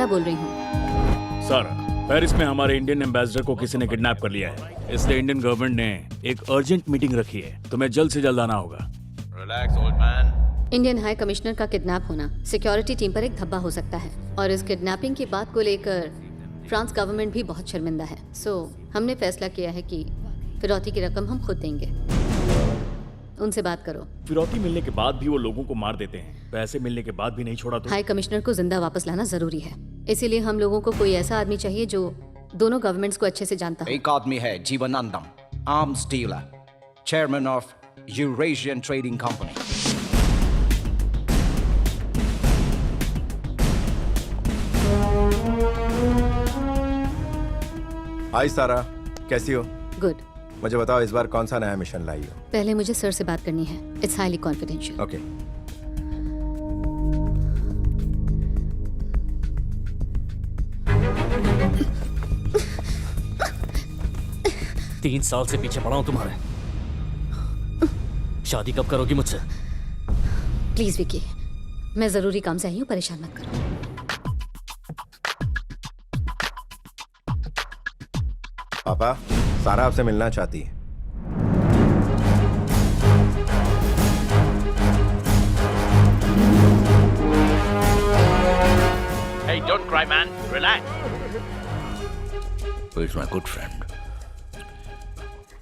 बोल रही हूँ। सर, पेरिस में हमारे इंडियन एम्बेसडर को किसी ने किडनैप कर लिया है, इसलिए इंडियन गवर्नमेंट ने एक अर्जेंट मीटिंग रखी है। तुम्हें जल्द से जल्द आना होगा। Relax old man. Indian high commissioner का किडनैप होना सिक्योरिटी टीम पर एक धब्बा हो सकता है, और इस किडनैपिंग की बात को लेकर फ्रांस गवर्नमेंट भी बहुत शर्मिंदा है। सो हमने फैसला किया है कि फिरौती की रकम हम खुद देंगे। उनसे बात करो। फिरौती मिलने के बाद भी वो लोगों को मार देते हैं, पैसे मिलने के बाद भी नहीं छोड़ा तो? हाई कमिश्नर को जिंदा वापस लाना जरूरी है, इसीलिए हम लोगों को कोई ऐसा आदमी चाहिए जो दोनों गवर्नमेंट्स को अच्छे से जानता हो। एक आदमी है, Jeevanandam, arms dealer, chairman of Eurasian trading company. Hi Sara, कैसी हो? गुड। मुझे बताओ इस बार कौन सा नया मिशन लाई हो? पहले मुझे सर से बात करनी है। It's highly confidential. ओके। तीन साल से पीछे पड़ा हूं तुम्हारे। शादी कब करोगी मुझसे? प्लीज विकी, मैं जरूरी काम से आई हूँ, परेशान मत करो। पापा, सारा आपसे मिलना चाहती है। Hey, don't cry, man. Relax. Who is my good friend?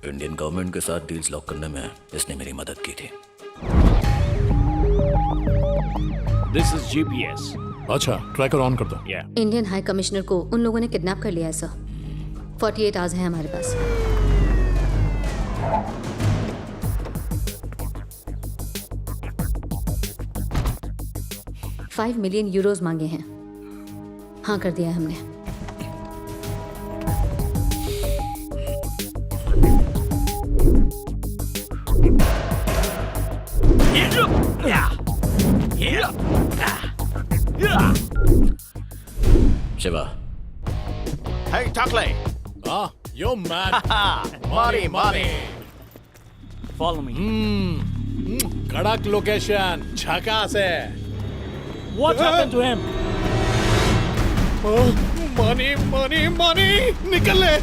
Indian government के साथ डील्स लॉक करने में इसने मेरी मदद की थी। This is GPS. अच्छा, ट्रैकर ऑन कर दो। इंडियन हाई कमिश्नर को उन लोगों ने किडनैप कर लिया है सर। 48 आवर्स हैं हमारे पास। $5 मिलियन मांगे हैं। हाँ कर दिया है हमने। Shiva. Hey, Takle. Ah, yo man. Money. Follow me. कड़क लोकेशन, झकास है। What happened to him? Money, निकल ले।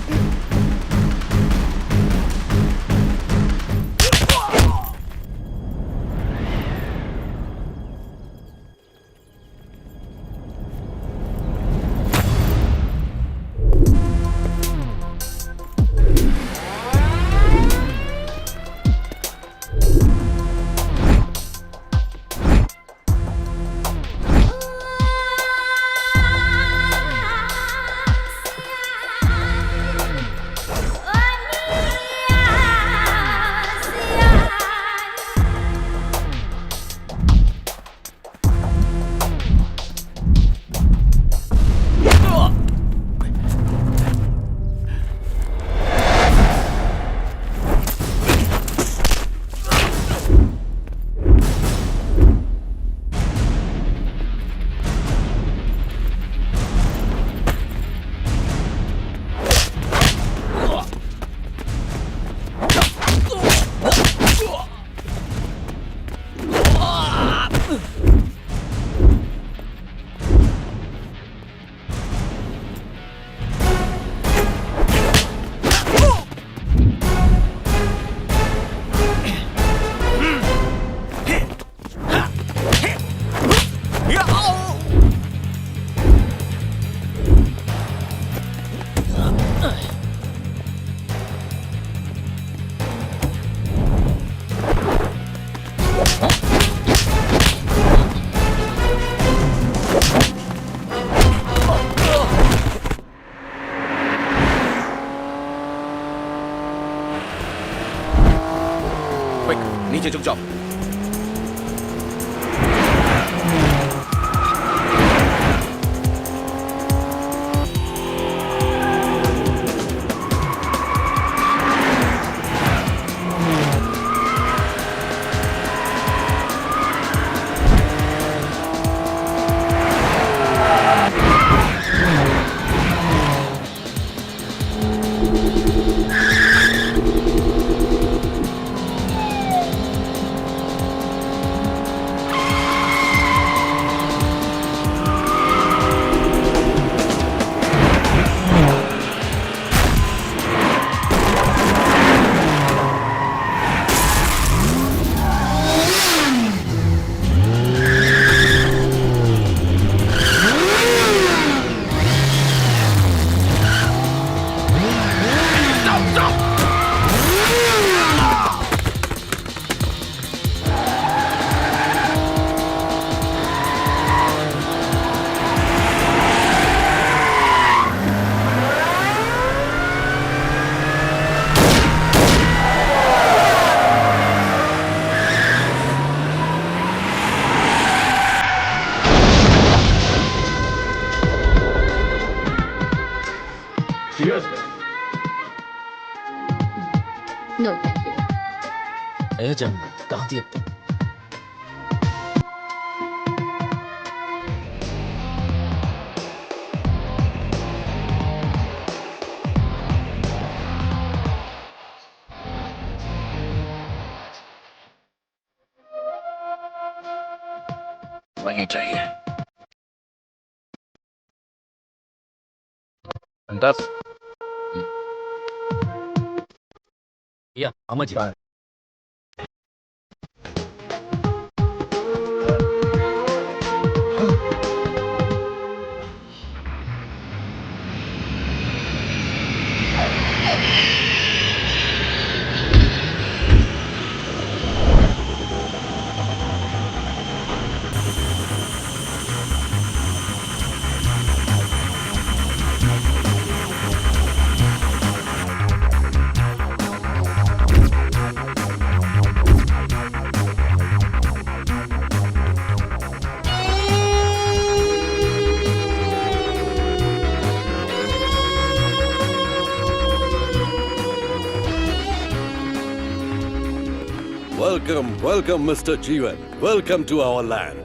नीचे झुक जाओ। No thank you. ए जम कहाँ थी अब तक? वहीं चाहिए। 10 या Amar ji. Welcome, Mr. Jeevan. Welcome to our land.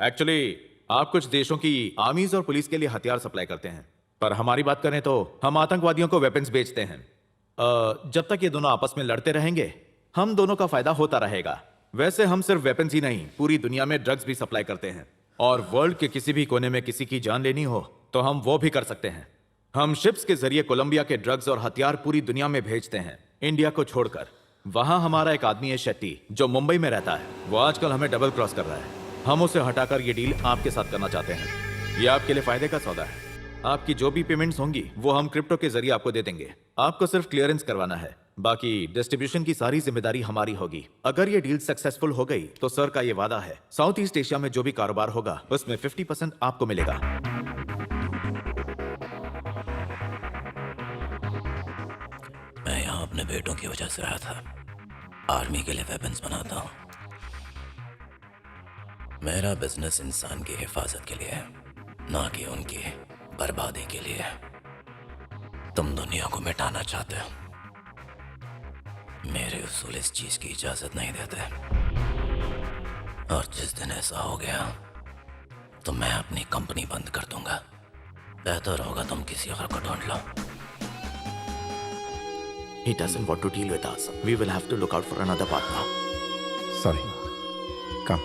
Actually आप कुछ देशों की आर्मीज और पुलिस के लिए हथियार सप्लाई करते हैं, पर हमारी बात करें तो हम आतंकवादियों को वेपन्स बेचते हैं। जब तक ये दोनों आपस में लड़ते रहेंगे हम दोनों का फायदा होता रहेगा। वैसे हम सिर्फ वेपन्स ही नहीं, पूरी दुनिया में ड्रग्स भी सप्लाई करते हैं, और वर्ल्ड के किसी भी कोने में किसी की जान लेनी हो तो हम वो भी कर सकते हैं। हम शिप्स के जरिए कोलंबिया के ड्रग्स और हथियार पूरी दुनिया में भेजते हैं, इंडिया को छोड़कर। वहां हमारा एक आदमी है शेट्टी, जो मुंबई में रहता है। वो आजकल हमें डबल क्रॉस कर रहा है। हम उसे हटाकर ये डील आपके साथ करना चाहते हैं। ये आपके लिए फायदे का सौदा है। आपकी जो भी पेमेंट्स होंगी वो हम क्रिप्टो के जरिए आपको दे देंगे। आपको सिर्फ क्लियरेंस करवाना है, बाकी डिस्ट्रीब्यूशन की सारी जिम्मेदारी हमारी होगी। अगर ये डील सक्सेसफुल हो गई तो सर का ये वादा है, साउथ ईस्ट एशिया में जो भी कारोबार होगा उसमें 50% आपको मिलेगा। मैं यहाँ अपने बेटों की वजह से आया था। आर्मी के लिए वेपन्स बनाता हूँ। मेरा बिजनेस इंसान की हिफाजत के लिए है, ना कि उनकी बर्बादी के लिए। तुम दुनिया को मिटाना चाहते हो, मेरे उसूल इस चीज की इजाजत नहीं देते। और जिस दिन ऐसा हो गया तो मैं अपनी कंपनी बंद कर दूंगा। बेहतर होगा तुम किसी और को ढूंढ लो। He doesn't want to deal with us. We will have to look out for another partner. Sorry. Come.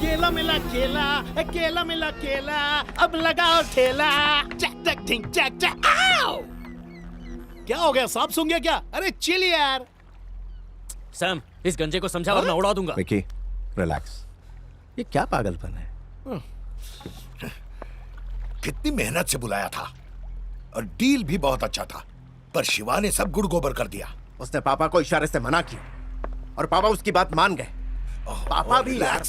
केला मिला केला, केला मिला केला, अब लगाओ ठेला। चक चक ठिंग चक चक। आओ! क्या हो गया, सांप सूंघ गया क्या? अरे चिल यार। सैम, इस गंजे को समझा वरना उड़ा दूंगा। विकी, रिलैक्स। ये क्या पागलपन है? कितनी मेहनत से बुलाया था और डील भी बहुत अच्छा था, पर शिवा ने सब गुड़ गोबर कर दिया। उसने पापा को इशारे से मना किया और पापा उसकी बात मान गए। पापा भी यार।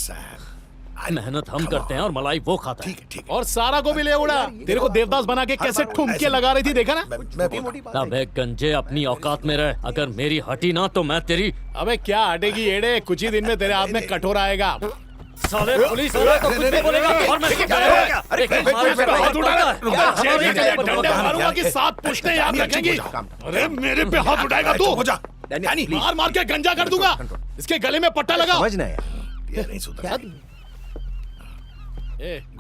मेहनत हम करते हैं और मलाई वो खाता है। ठीक और सारा को भी ले उड़ा। तेरे को देवदास बना के कैसे ठुमके लगा रही थी, देखा ना? अबे गंजे, अपनी औकात में रह। अगर मेरी हटी ना तो मैं तेरी। अबे क्या हटेगी एड़े, कुछ ही दिन में तेरे हाथ में कटोरा आएगा। साले पुलिस वाला तो कुछ भी बोलेगा और मैं चुप रहेगा। हाथ उठाना, डंडे मारूंगा कि 7 पुश्तें याद रखेंगी। अरे मेरे पे हाथ उठाएगा तू? मार मार के गंजा कर दूंगा। इसके गले में पट्टा लगा। समझ ना यार, ये नहीं सुधरा।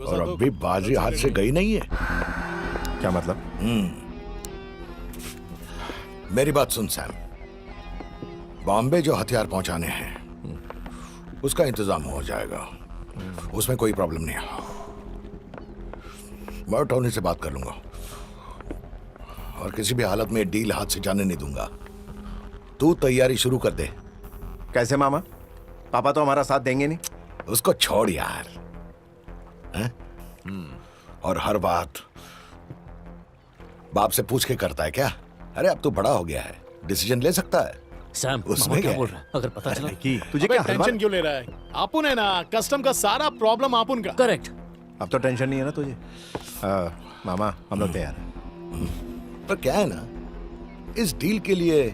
और अभी बाजी हाथ से गई नहीं है। क्या मतलब? मेरी बात सुन सैम, बॉम्बे जो हथियार पहुंचाने हैं उसका इंतजाम हो जाएगा, उसमें कोई प्रॉब्लम नहीं है। मैं टोनी से बात कर लूंगा और किसी भी हालत में डील हाथ से जाने नहीं दूंगा। तू तैयारी शुरू कर दे। कैसे मामा? पापा तो हमारा साथ देंगे नहीं। उसको छोड़ यार, हैं? और हर बात बाप से पूछ के करता है क्या? अरे अब तो बड़ा हो गया है, डिसीजन ले सकता है। सैम उसमें मामा क्या क्या बोल है? रहा है? अगर पता चला की तुझे अबे क्या हलवा टेंशन क्यों ले रहा है? आपुन है ना, कस्टम का सारा प्रॉब्लम आपुन का। करेक्ट। अब तो टेंशन नहीं है ना तुझे? मामा हम लोग तैयार हैं। पर क्या है ना, इस डील के लिए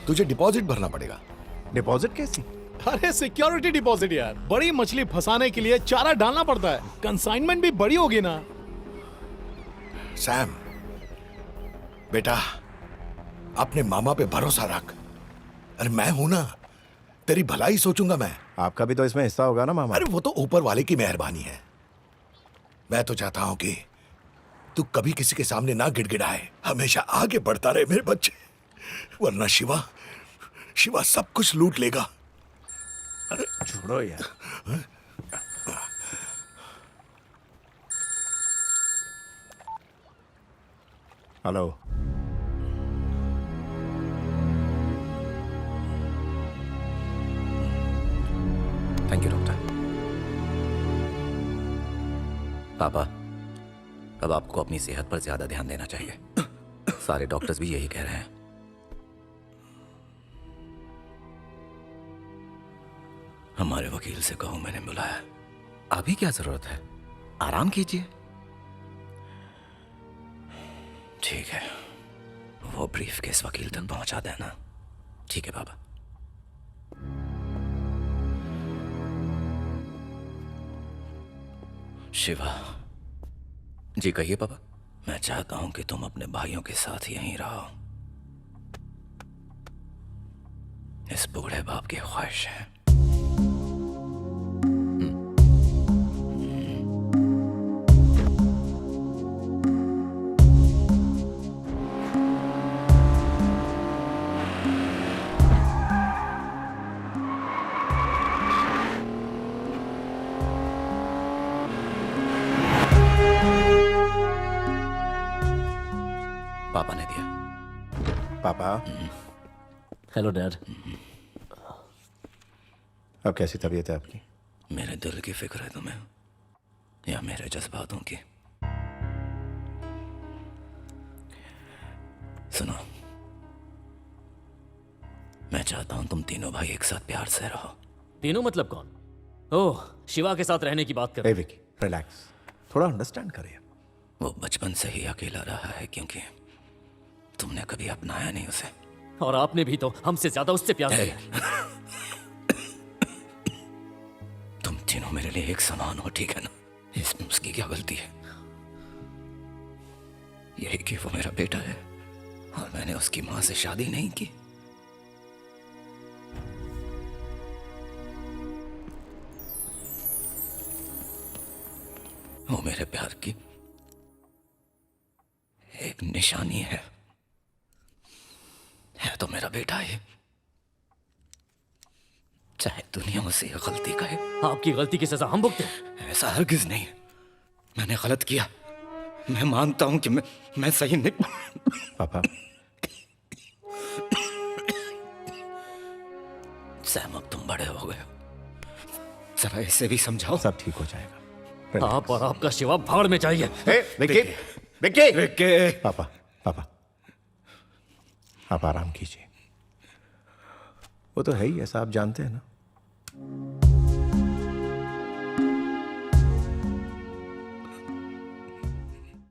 तुझे डिपॉजिट भरना पड़ेगा। डिपॉजिट कैसी? अरे सिक्योरिटी डिपॉजिट यार, बड़ी मछली फंसाने के लिए चारा डालना पड़ता है। कंसाइनमेंट भी बड़ी होगी ना। सैम बेटा, अपने मामा पे भरोसा रख। अरे मैं हूं ना, तेरी भलाई सोचूंगा मैं। आपका भी तो इसमें हिस्सा होगा ना मामा? अरे वो तो ऊपर वाले की मेहरबानी है। मैं तो चाहता हूं कि तू कभी किसी के सामने ना गिड़गिड़ाए, हमेशा आगे बढ़ता रहे मेरे बच्चे, वरना शिवा सब कुछ लूट लेगा। छोड़ो यार। हेलो। Thank you doctor. पापा, अब आपको अपनी सेहत पर ज्यादा ध्यान देना चाहिए। सारे डॉक्टर्स भी यही कह रहे हैं। हमारे वकील से कहो मैंने बुलाया। अभी क्या जरूरत है, आराम कीजिए। ठीक है, वो ब्रीफ केस वकील तक पहुंचा देना। ठीक है पापा। शिवा जी, कहिए पापा। मैं चाहता हूं कि तुम अपने भाइयों के साथ यहीं रहो। इस बूढ़े बाप की ख्वाहिश है। पापा ने दिया। पापा हेलो डैड। अब कैसी तबीयत है आपकी? मेरे दिल की फिक्र है तुम्हें या मेरे जज्बातों की? सुनो, मैं चाहता हूं तुम तीनों भाई एक साथ प्यार से रहो। तीनों मतलब कौन? ओह, शिवा के साथ रहने की बात कर। ए विकी, रिलैक्स, थोड़ा अंडरस्टैंड करिए। वो बचपन से ही अकेला रहा है क्योंकि तुमने कभी अपनाया नहीं उसे। और आपने भी तो हमसे ज्यादा उससे प्यार किया। तुम तीनों मेरे लिए एक समान हो, ठीक है ना? इसमें उसकी क्या गलती है? यही कि वो मेरा बेटा है और मैंने उसकी मां से शादी नहीं की। वो मेरे प्यार की एक निशानी है तो मेरा बेटा है। चाहे दुनिया उसे गलती कहे। आपकी गलती की सजा हम भुगते? ऐसा हरगिज नहीं। मैंने गलत किया, मैं मानता हूं कि मैं सही नहीं। पापा सैम, अब तुम बड़े हो गए, जरा इसे भी समझाओ। सब ठीक हो जाएगा। आप और आपका शिवा भाड़ में चाहिए। विकी, विकी, विकी। पापा पापा आप आराम कीजिए। वो तो है ही ऐसा, आप जानते हैं ना।